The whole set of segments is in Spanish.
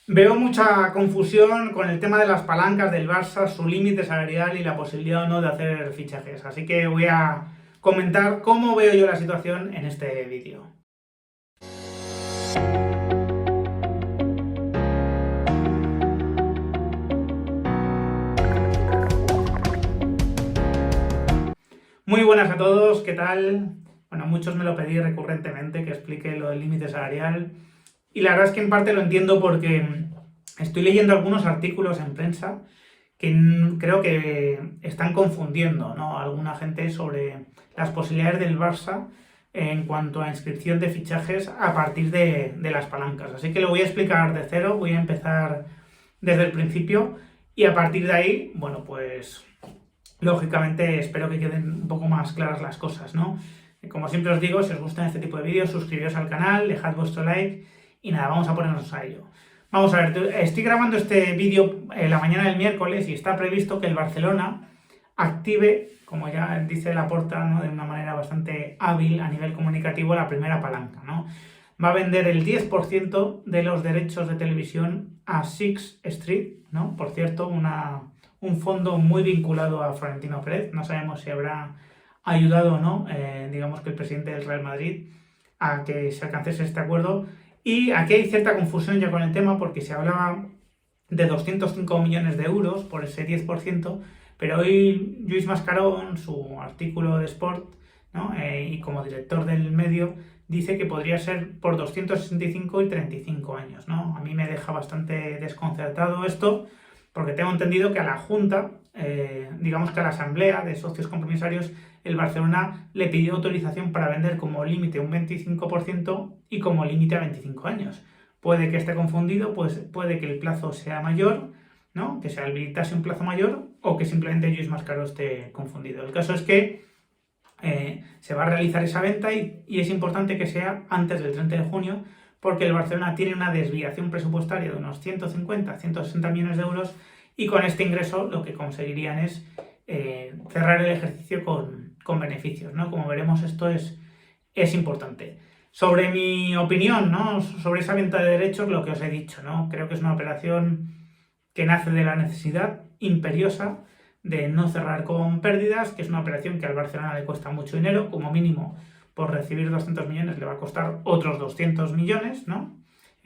Veo mucha confusión con el tema de las palancas del Barça, su límite salarial y la posibilidad o no de hacer fichajes. Así que voy a comentar cómo veo yo la situación en este vídeo. Muy buenas a todos, ¿qué tal? Bueno, muchos me lo pedís recurrentemente que explique lo del límite salarial y la verdad es que en parte lo entiendo porque estoy leyendo algunos artículos en prensa que creo que están confundiendo, ¿no?, a alguna gente sobre las posibilidades del Barça en cuanto a inscripción de fichajes a partir de las palancas. Así que lo voy a explicar de cero, voy a empezar desde el principio y a partir de ahí, bueno, pues lógicamente espero que queden un poco más claras las cosas, ¿no? Como siempre os digo, si os gustan este tipo de vídeos, suscribiros al canal, dejad vuestro like y nada, vamos a ponernos a ello. Vamos a ver, estoy grabando este vídeo la mañana del miércoles y está previsto que el Barcelona active, como ya dice Laporta, ¿no?, de una manera bastante hábil a nivel comunicativo, la primera palanca, ¿no? Va a vender el 10% de los derechos de televisión a Six Street, ¿no? Por cierto, un fondo muy vinculado a Florentino Pérez. No sabemos si habrá ayudado o no, digamos que el presidente del Real Madrid, a que se alcanzase este acuerdo. Y aquí hay cierta confusión ya con el tema porque se hablaba de 205 millones de euros por ese 10%, pero hoy Lluís Mascaró, en su artículo de Sport, ¿no?, y como director del medio, dice que podría ser por 265 y 35 años, ¿no? A mí me deja bastante desconcertado esto, porque tengo entendido que a la Junta, digamos que a la Asamblea de Socios Compromisarios, el Barcelona le pidió autorización para vender como límite un 25% y como límite a 25 años. Puede que esté confundido, pues puede que el plazo sea mayor, ¿no?, que se habilitase un plazo mayor, o que simplemente Lluís Mascaró esté confundido. El caso es que se va a realizar esa venta y es importante que sea antes del 30 de junio porque el Barcelona tiene una desviación presupuestaria de unos 150-160 millones de euros y con este ingreso lo que conseguirían es cerrar el ejercicio con beneficios, ¿no? Como veremos, esto es importante. Sobre mi opinión, ¿no?, sobre esa venta de derechos, lo que os he dicho, ¿no? Creo que es una operación que nace de la necesidad imperiosa de no cerrar con pérdidas, que es una operación que al Barcelona le cuesta mucho dinero, como mínimo por recibir 200 millones le va a costar otros 200 millones, ¿no?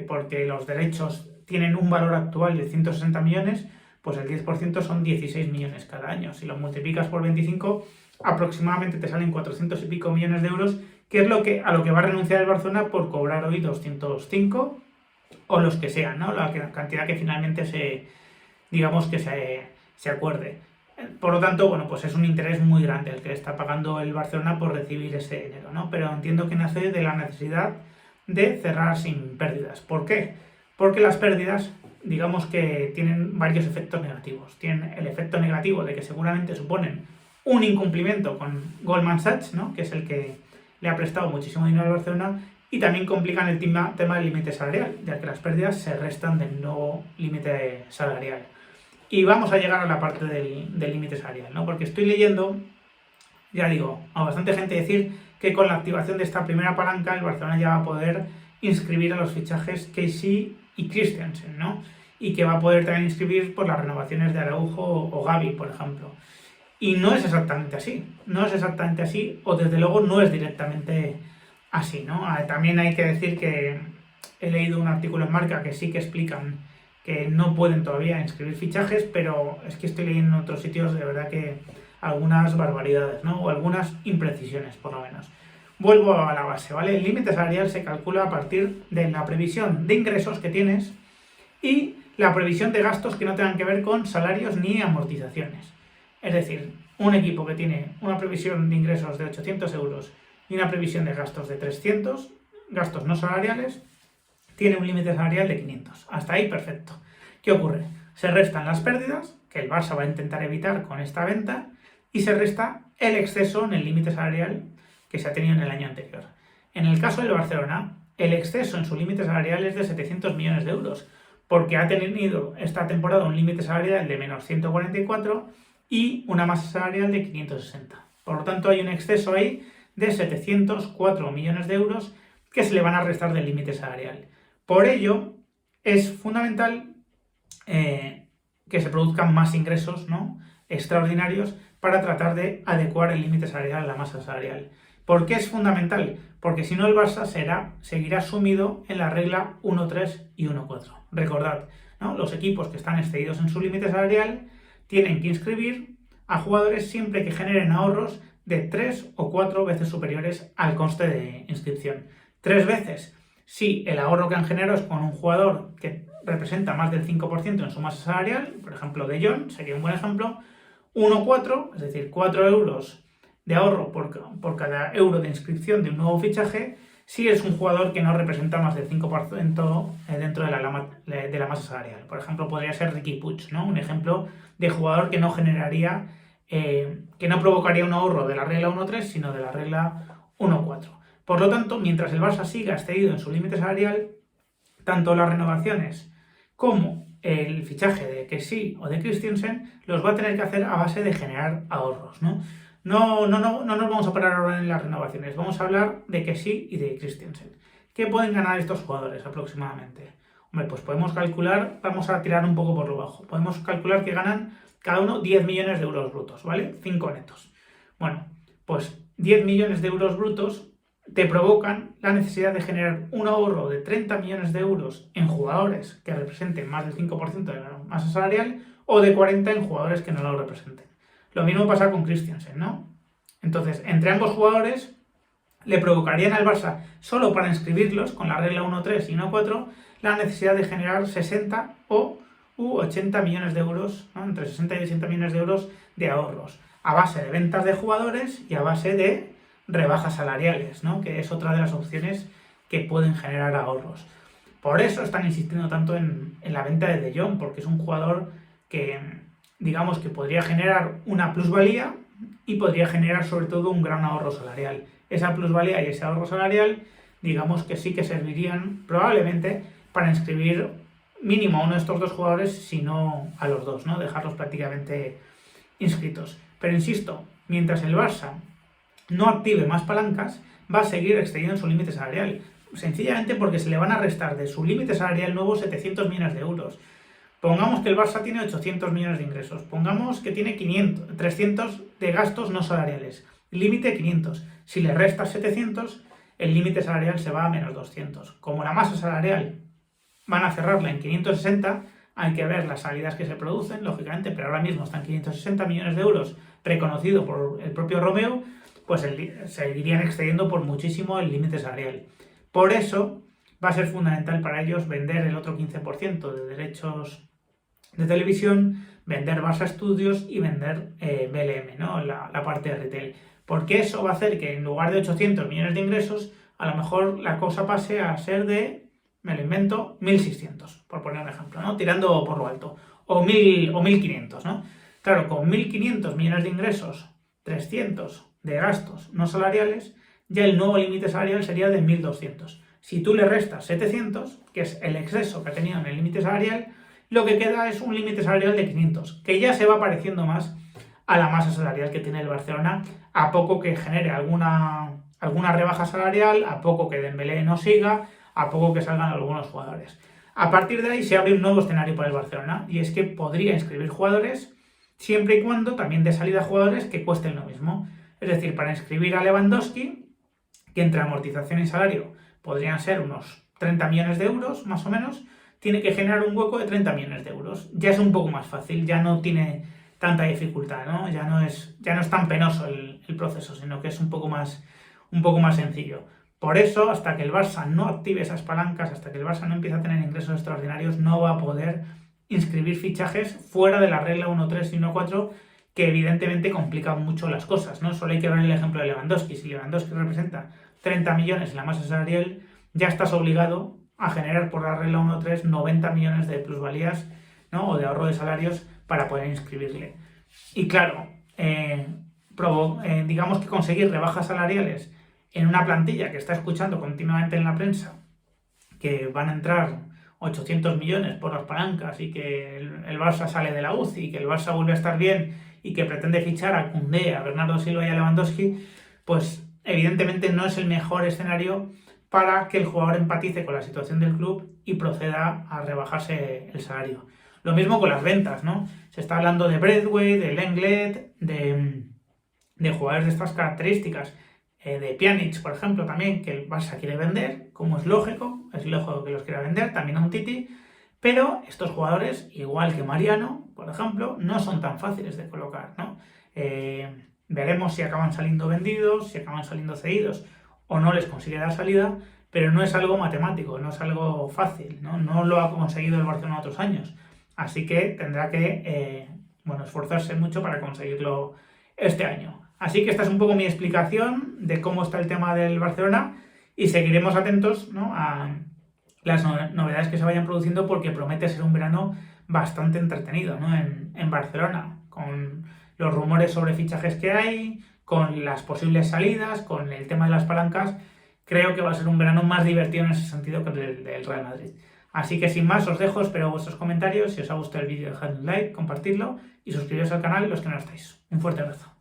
Porque los derechos tienen un valor actual de 160 millones, pues el 10% son 16 millones cada año. Si lo multiplicas por 25, aproximadamente te salen 400 y pico millones de euros, que es a lo que va a renunciar el Barcelona por cobrar hoy 205 o los que sean, ¿no?, la cantidad que finalmente se acuerde. Por lo tanto, bueno, pues es un interés muy grande el que está pagando el Barcelona por recibir ese dinero, ¿no? Pero entiendo que nace de la necesidad de cerrar sin pérdidas. ¿Por qué? Porque las pérdidas, digamos que tienen varios efectos negativos. Tienen el efecto negativo de que seguramente suponen un incumplimiento con Goldman Sachs, ¿no?, que es el que le ha prestado muchísimo dinero al Barcelona, y también complican el tema del límite salarial, ya que las pérdidas se restan del nuevo límite salarial. Y vamos a llegar a la parte del límite salarial, ¿no? Porque estoy leyendo, ya digo, a bastante gente decir que con la activación de esta primera palanca el Barcelona ya va a poder inscribir a los fichajes Kessie y Christensen, ¿no? Y que va a poder también inscribir por las renovaciones de Araujo o Gavi, por ejemplo. Y no es exactamente así, no es exactamente así, o desde luego no es directamente así, ¿no? También hay que decir que he leído un artículo en Marca que sí que explican que no pueden todavía inscribir fichajes, pero es que estoy leyendo en otros sitios de verdad que algunas barbaridades, ¿no?, o algunas imprecisiones, por lo menos. Vuelvo a la base, ¿vale? El límite salarial se calcula a partir de la previsión de ingresos que tienes y la previsión de gastos que no tengan que ver con salarios ni amortizaciones. Es decir, un equipo que tiene una previsión de ingresos de 800 euros y una previsión de gastos de 300, gastos no salariales, tiene un límite salarial de 500. Hasta ahí, perfecto. ¿Qué ocurre? Se restan las pérdidas, que el Barça va a intentar evitar con esta venta, y se resta el exceso en el límite salarial que se ha tenido en el año anterior. En el caso del Barcelona, el exceso en su límite salarial es de 700 millones de euros, porque ha tenido esta temporada un límite salarial de menos 144 y una masa salarial de 560. Por lo tanto, hay un exceso ahí de 704 millones de euros que se le van a restar del límite salarial. Por ello, es fundamental que se produzcan más ingresos, ¿no?, extraordinarios para tratar de adecuar el límite salarial a la masa salarial. ¿Por qué es fundamental? Porque si no el Barça seguirá sumido en la regla 1.3 y 1.4. Recordad, ¿no?, los equipos que están excedidos en su límite salarial tienen que inscribir a jugadores siempre que generen ahorros de 3 o 4 veces superiores al coste de inscripción. 3 veces si el ahorro que han generado es con un jugador que representa más del 5% en su masa salarial, por ejemplo De Jong sería un buen ejemplo. 1,4, es decir, 4 euros de ahorro por cada euro de inscripción de un nuevo fichaje, si es un jugador que no representa más del 5% dentro de la masa salarial. Por ejemplo, podría ser Riqui Puig, ¿no?, un ejemplo de jugador que no generaría, que no provocaría un ahorro de la regla 1.3, sino de la regla 1.4. Por lo tanto, mientras el Barça siga excedido en su límite salarial, tanto las renovaciones como el fichaje de Kessie o de Christensen los va a tener que hacer a base de generar ahorros, ¿no? No nos vamos a parar ahora en las renovaciones, vamos a hablar de Kessie y de Christensen. ¿Qué pueden ganar estos jugadores aproximadamente? Hombre, pues podemos calcular, vamos a tirar un poco por lo bajo, podemos calcular que ganan cada uno 10 millones de euros brutos, ¿vale? 5 netos. Bueno, pues 10 millones de euros brutos te provocan la necesidad de generar un ahorro de 30 millones de euros en jugadores que representen más del 5% de la masa salarial o de 40 en jugadores que no lo representen. Lo mismo pasa con Christensen, ¿no? Entonces, entre ambos jugadores le provocarían al Barça, solo para inscribirlos con la regla 1.3 y 1.4, la necesidad de generar 60 u 80 millones de euros, ¿no?, entre 60 y 80 millones de euros de ahorros, a base de ventas de jugadores y a base de rebajas salariales, ¿no?, que es otra de las opciones que pueden generar ahorros. Por eso están insistiendo tanto en la venta de De Jong, porque es un jugador que, digamos, que podría generar una plusvalía y podría generar sobre todo un gran ahorro salarial. Esa plusvalía y ese ahorro salarial, digamos que sí que servirían probablemente para inscribir mínimo a uno de estos dos jugadores, si no a los dos, ¿no?, dejarlos prácticamente inscritos. Pero insisto, mientras el Barça no active más palancas, va a seguir excediendo su límite salarial, sencillamente porque se le van a restar de su límite salarial nuevo 700 millones de euros. Pongamos que el Barça tiene 800 millones de ingresos, pongamos que tiene 300 de gastos no salariales, límite 500. Si le restas 700, el límite salarial se va a menos 200. Como la masa salarial van a cerrarla en 560, hay que ver las salidas que se producen, lógicamente, pero ahora mismo están 560 millones de euros reconocido por el propio Romeu, pues seguirían excediendo por muchísimo el límite salarial. Por eso va a ser fundamental para ellos vender el otro 15% de derechos de televisión, vender Barça Studios y vender BLM, ¿no?, la parte de retail. Porque eso va a hacer que en lugar de 800 millones de ingresos, a lo mejor la cosa pase a ser de, me lo invento, 1.600, por poner un ejemplo, ¿no?, tirando por lo alto, o 1.500, ¿no? Claro, con 1.500 millones de ingresos, 300 de gastos no salariales, ya el nuevo límite salarial sería de 1.200. Si tú le restas 700, que es el exceso que ha tenido en el límite salarial, lo que queda es un límite salarial de 500, que ya se va pareciendo más a la masa salarial que tiene el Barcelona, a poco que genere alguna rebaja salarial, a poco que Dembélé no siga, a poco que salgan algunos jugadores. A partir de ahí se abre un nuevo escenario para el Barcelona, y es que podría inscribir jugadores siempre y cuando también dé salida a jugadores que cuesten lo mismo. Es decir, para inscribir a Lewandowski, que entre amortización y salario podrían ser unos 30 millones de euros, más o menos, tiene que generar un hueco de 30 millones de euros. Ya es un poco más fácil, ya no tiene tanta dificultad, ¿no? Ya no es tan penoso el proceso, sino que es un poco más sencillo. Por eso, hasta que el Barça no active esas palancas, hasta que el Barça no empiece a tener ingresos extraordinarios, no va a poder inscribir fichajes fuera de la regla 1.3 y 1.4, que evidentemente complican mucho las cosas, ¿no? Solo hay que ver el ejemplo de Lewandowski. Si Lewandowski representa 30 millones en la masa salarial, ya estás obligado a generar por la regla 1.3 90 millones de plusvalías, ¿no?, o de ahorro de salarios para poder inscribirle. Y claro, digamos que conseguir rebajas salariales en una plantilla que está escuchando continuamente en la prensa que van a entrar 800 millones por las palancas y que el Barça sale de la UCI y que el Barça vuelve a estar bien y que pretende fichar a Koundé, a Bernardo Silva y a Lewandowski, pues evidentemente no es el mejor escenario para que el jugador empatice con la situación del club y proceda a rebajarse el salario. Lo mismo con las ventas, ¿no? Se está hablando de Braithwaite, de Lenglet, de jugadores de estas características, de Pjanic, por ejemplo, también, que el Barça quiere vender, como es lógico que los quiera vender, también a Umtiti, pero estos jugadores, igual que Mariano, por ejemplo, no son tan fáciles de colocar, ¿no? Veremos si acaban saliendo vendidos, si acaban saliendo cedidos o no les consigue dar salida, pero no es algo matemático, no es algo fácil, ¿no? No lo ha conseguido el Barcelona otros años, así que tendrá que esforzarse mucho para conseguirlo este año. Así que esta es un poco mi explicación de cómo está el tema del Barcelona y seguiremos atentos, ¿no?, a las novedades que se vayan produciendo porque promete ser un verano bastante entretenido, ¿no?, en Barcelona, con los rumores sobre fichajes que hay, con las posibles salidas, con el tema de las palancas. Creo que va a ser un verano más divertido en ese sentido que el del Real Madrid. Así que sin más os dejo, espero vuestros comentarios. Si os ha gustado el vídeo, dejad un like, compartidlo y suscribiros al canal los que no lo estáis. Un fuerte abrazo.